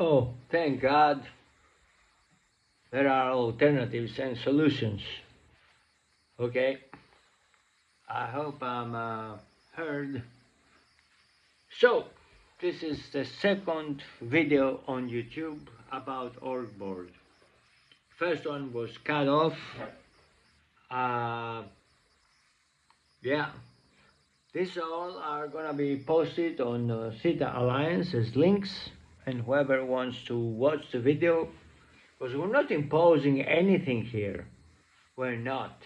Oh, thank God there are alternatives and solutions. Okay, I hope I'm heard. So, this is the second video on YouTube about org board. First one was cut off. Uh, yeah, these all are gonna be posted on Theta Alliance as links, and whoever wants to watch the video, because we're not imposing anything here. We're not.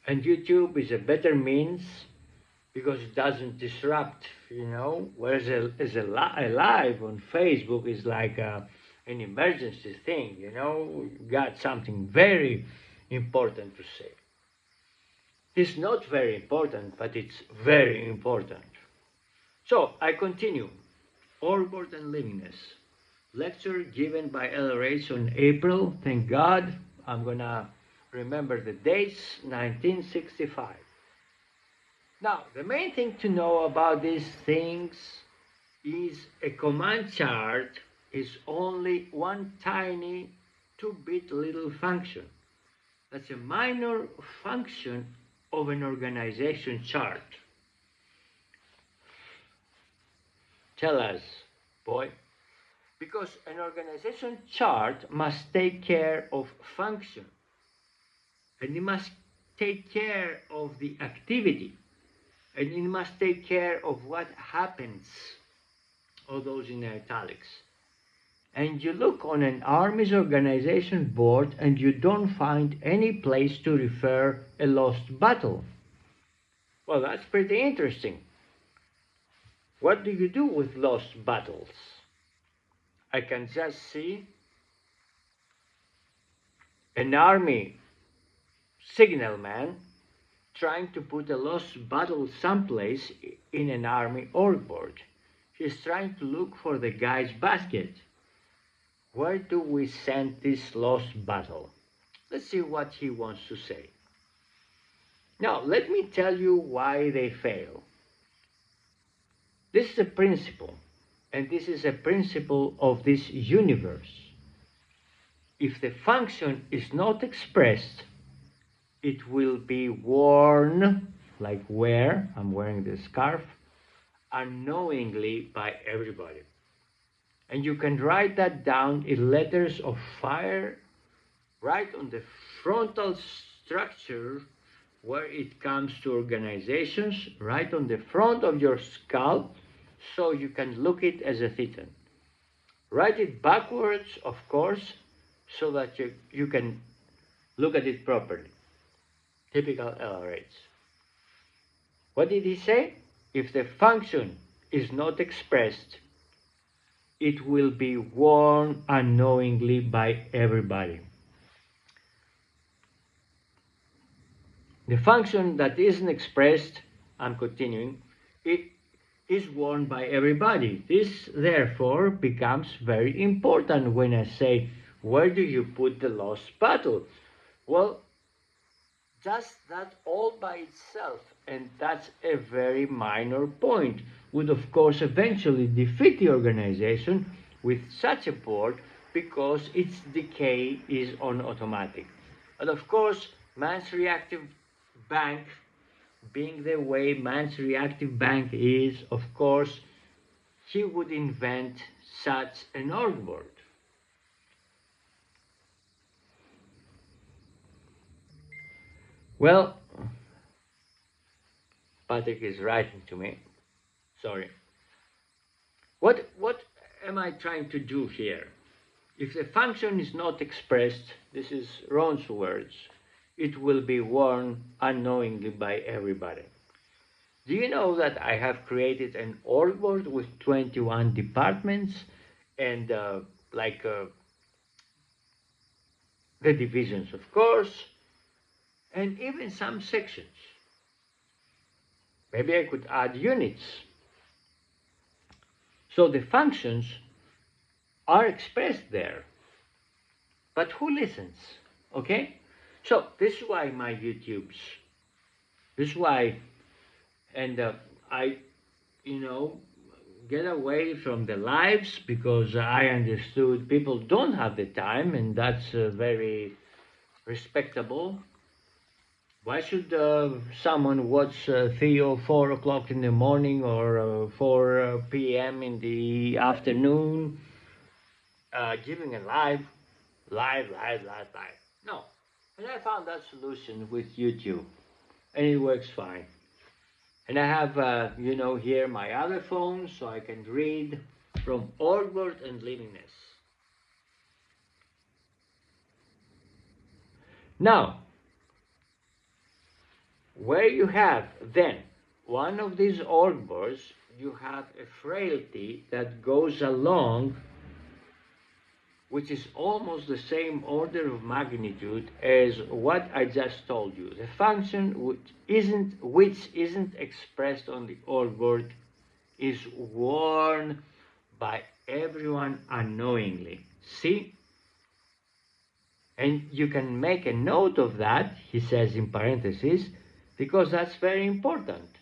And YouTube is a better means because it doesn't disrupt, whereas a live on Facebook is like an emergency thing, you got something very important to say. It's not very important, but it's very important. So I continue. Orgboard and Livingness. Lecture given by LRH on April, thank God, I'm gonna remember the dates, 1965. Now, the main thing to know about these things is a command chart is only one tiny 2-bit little function. That's a minor function of an organization chart. Tell us, boy. Because an organization chart must take care of function, and it must take care of the activity, and it must take care of what happens, all those in italics. And you look on an army's organization board and you don't find any place to refer a lost battle. Well, that's pretty interesting. What do you do with lost battles? I can just see an army signalman trying to put a lost battle someplace in an army org board. He's trying to look for the guy's basket. Where do we send this lost battle? Let's see what he wants to say. Now, let me tell you why they fail. This is a principle, and this is a principle of this universe. If the function is not expressed, it will be worn, like wear, I'm wearing this scarf, unknowingly by everybody. And you can write that down in letters of fire right on the frontal structure where it comes to organizations, right on the front of your skull, so you can look it as a thetan. Write it backwards, of course, so that you can look at it properly. Typical LRH. What did he say? If the function is not expressed, it will be worn unknowingly by everybody. The function that isn't expressed, I'm continuing, it is worn by everybody. This, therefore, becomes very important when I say, where do you put the lost battle? Well, just that all by itself, and that's a very minor point, would of course eventually defeat the organization with such a board because its decay is on automatic. And of course, man's reactive bank, being the way man's reactive bank is, of course, he would invent such an org board. Well, Patrick is writing to me. Sorry. What am I trying to do here? If the function is not expressed, this is Ron's words, it will be worn unknowingly by everybody. Do you know that I have created an org board with 21 departments and the divisions, of course, and even some sections. Maybe I could add units. So the functions are expressed there. But who listens? Okay? So this is why my YouTubes, this is why, and I, you know, get away from the lives, because I understood people don't have the time, and that's very respectable. Why should someone watch 3 or 4 o'clock in the morning, or 4 p.m. in the afternoon, giving a live? No. And I found that solution with YouTube, and it works fine. And I have, here my other phone, so I can read from Orgward and Livingness. Now, where you have then one of these Orgwards, you have a frailty that goes along, which is almost the same order of magnitude as what I just told you. The function which isn't expressed on the Orgward is worn by everyone unknowingly. See? And you can make a note of that, he says in parentheses, because that's very important.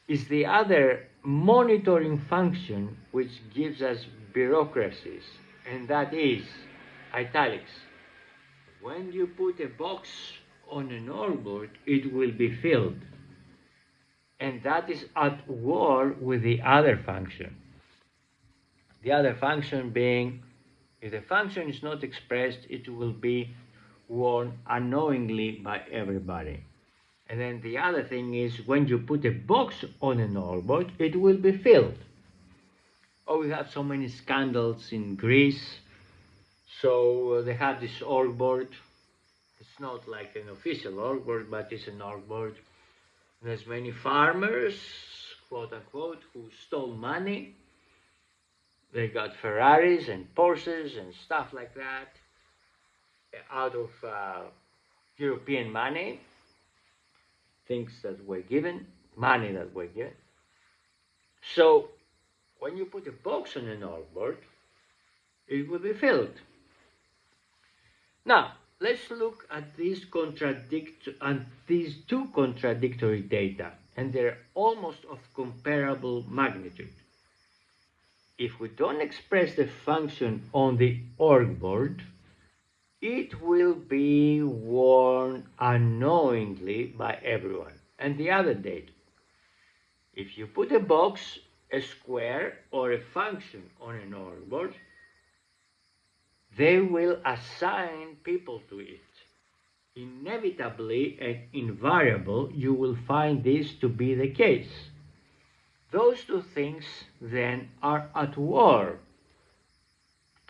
Is the other monitoring function which gives us bureaucracies, and that is italics. When you put a box on an Orgward, it will be filled, and that is at war with the other function. The other function being, if the function is not expressed, it will be worn unknowingly by everybody. And then the other thing is, when you put a box on an Orgward, it will be filled. Oh, we have so many scandals in Greece. So they have this Orgward. It's not like an official Orgward, but it's an Orgward. There's many farmers, quote unquote, who stole money. They got Ferraris and Porsches and stuff like that out of European money, things that were given, money that were given. So when you put a box on an Orgward, it will be filled. Now, let's look at these two contradictory data, and they're almost of comparable magnitude. If we don't express the function on the Orgward, it will be worn unknowingly by everyone. And the other data, if you put a box, a square, or a function on an Orgward, they will assign people to it. Inevitably and invariable, you will find this to be the case. Those two things then are at war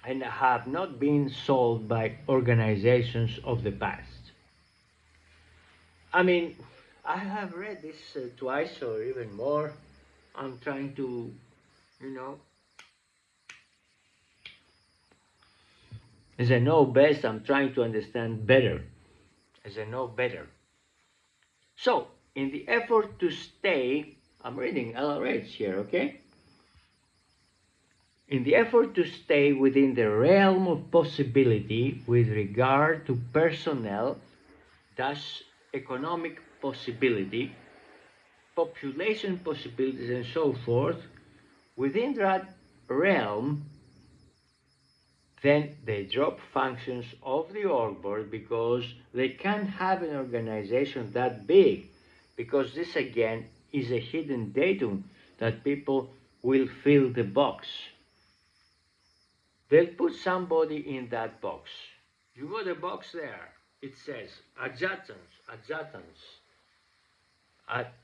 and have not been solved by organizations of the past. I mean, I have read this twice or even more. I'm trying to, as I know best, I'm trying to understand better. As I know better. So, in the effort to stay, I'm reading LRH here, okay? In the effort to stay within the realm of possibility with regard to personnel, thus economic possibility, population possibilities, and so forth, within that realm, then they drop functions of the Orgward because they can't have an organization that big, because this again is a hidden datum that people will fill the box. They'll put somebody in that box. You got a box there. It says adjutants, at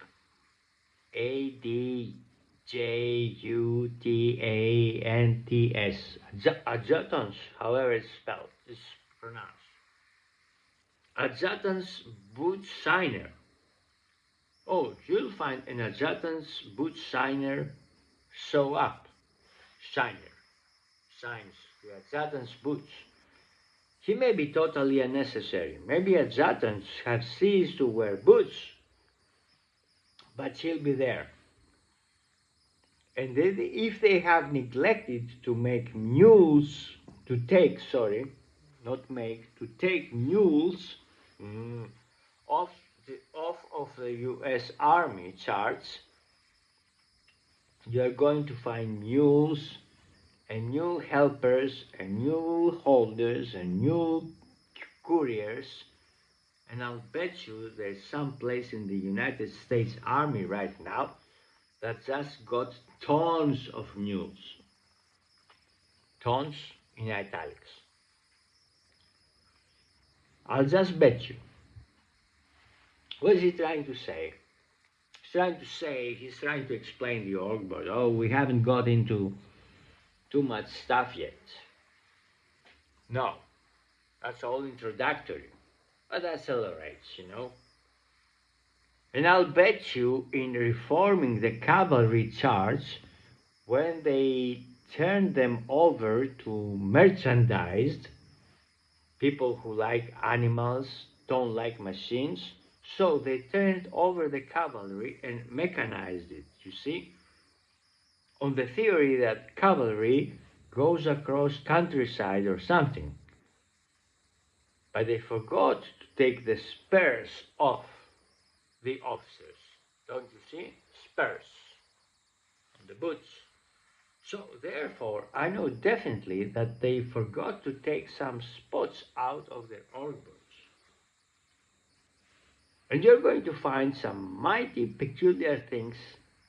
ADJUTANTS, adjutants, however it's spelled, is pronounced. Adjutants boot signer. Oh, you'll find an adjutants boot signer sew up. Shiner. Signs the adjutants boots. He may be totally unnecessary. Maybe adjutants have ceased to wear boots, but he'll be there. And if they have neglected to take mules off of the US Army charts, you are going to find mules and new helpers and new holders and new couriers. And I'll bet you there's some place in the United States Army right now that just got tons of mules. Tons in italics. I'll just bet you. What is he trying to say? He's trying to explain the org board. Oh, we haven't got into too much stuff yet. No, that's all introductory. But that accelerates, you know. And I'll bet you in reforming the cavalry charge, when they turned them over to merchandised, people who like animals don't like machines, so they turned over the cavalry and mechanized it, you see? On the theory that cavalry goes across countryside or something. But they forgot to take the spurs off the officers. Don't you see? Spurs on the boots. So therefore, I know definitely that they forgot to take some spots out of their org books. And you're going to find some mighty peculiar things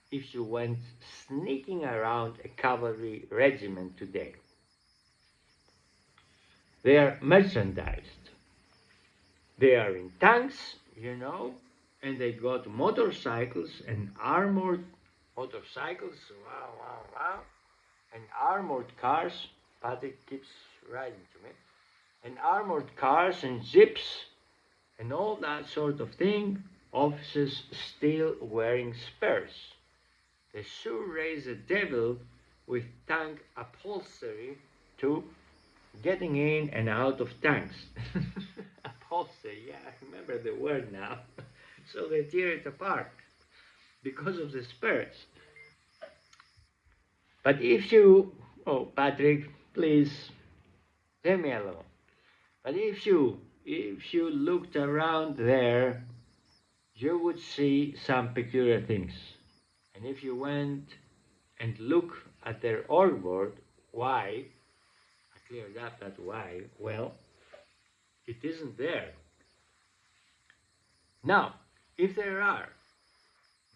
if you went sneaking around a cavalry regiment today. They are merchandised. They are in tanks, you know, and they got motorcycles and armored motorcycles, wow, wow, wow, and armored cars. Patrick keeps writing to me. And armored cars and jeeps and all that sort of thing. Officers still wearing spurs. They sure raise the devil with tank upholstery to getting in and out of tanks. Upholstery, yeah, I remember the word now. So they tear it apart because of the spurs. But if you, oh Patrick, please leave me alone. But if you looked around there, you would see some peculiar things. And if you went and look at their org board, why? I cleared up that why. Well, it isn't there. Now, if there are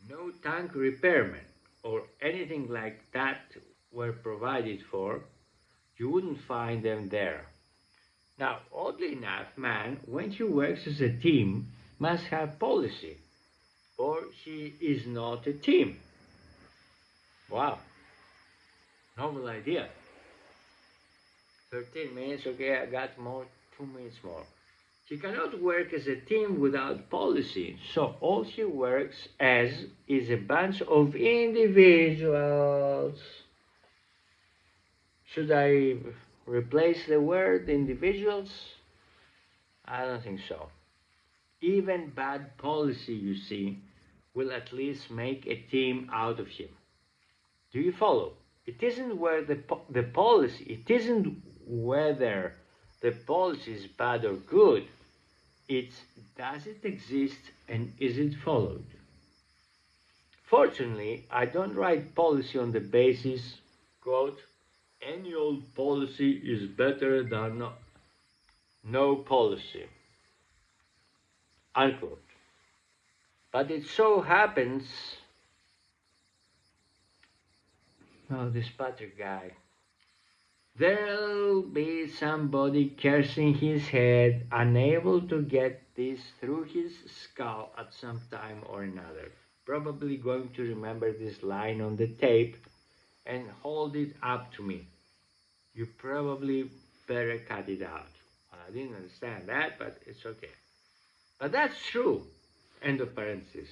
no tank repairmen or anything like that were provided for, you wouldn't find them there. Now, oddly enough, man, when he works as a team, must have policy, or he is not a team. Wow, novel idea. 13 minutes, okay, I got more, 2 minutes more. He cannot work as a team without policy, so all he works as is a bunch of individuals. Should I replace the word individuals? I don't think so. Even bad policy, you see, will at least make a team out of him. Do you follow? It isn't where the policy, it isn't whether the policy is bad or good. It's does it exist and is it followed? Fortunately, I don't write policy on the basis, quote, any old policy is better than no policy, unquote. But it so happens, oh, this Patrick guy, there'll be somebody cursing his head, unable to get this through his skull at some time or another. Probably going to remember this line on the tape and hold it up to me. You probably better cut it out. Well, I didn't understand that, but it's okay. But that's true. End of parenthesis.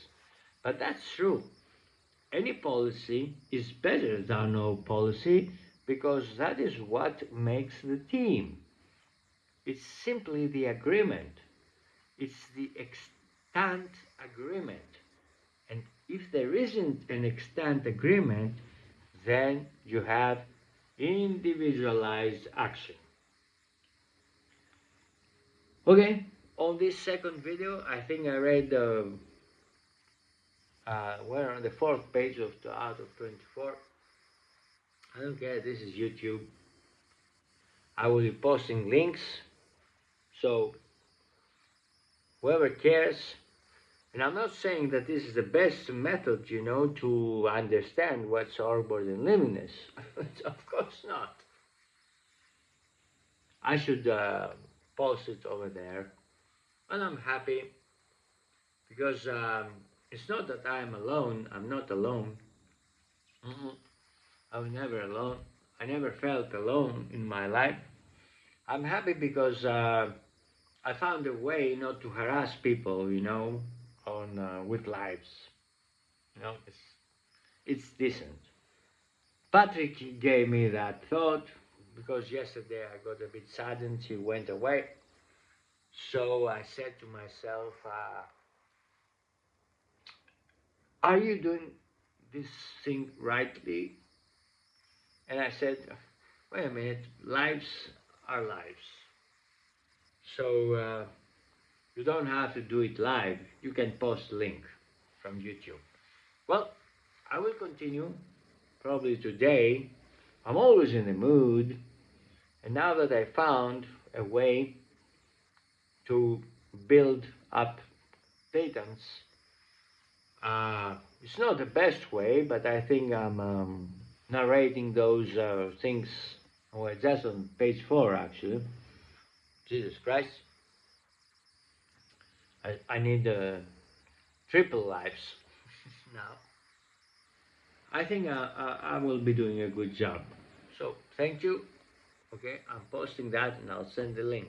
But that's true. Any policy is better than no policy because that is what makes the team. It's simply the agreement. It's the extant agreement. And if there isn't an extant agreement, then you have individualized action. Okay, on this second video, I think I read we're on the fourth page of the out of 24. I don't care, this is YouTube. I will be posting links, so whoever cares. And I'm not saying that this is the best method, to understand what's Orbord and liminess. Of course not. I should post it over there. And I'm happy because it's not that I'm alone. I'm not alone. Mm-mm. I was never alone. I never felt alone in my life. I'm happy because I found a way not to harass people, on with lives. It's decent. Patrick gave me that thought because yesterday I got a bit saddened. He went away. So I said to myself, are you doing this thing rightly? And I said, wait a minute, lives are lives. So you don't have to do it live. You can post a link from YouTube. Well, I will continue probably today. I'm always in the mood. And now that I found a way to build up patents, it's not the best way, but I think I'm narrating those things. Well, just on page 4, actually. Jesus Christ. I need triple lives now. I think I will be doing a good job. So, thank you. Okay, I'm posting that and I'll send the link.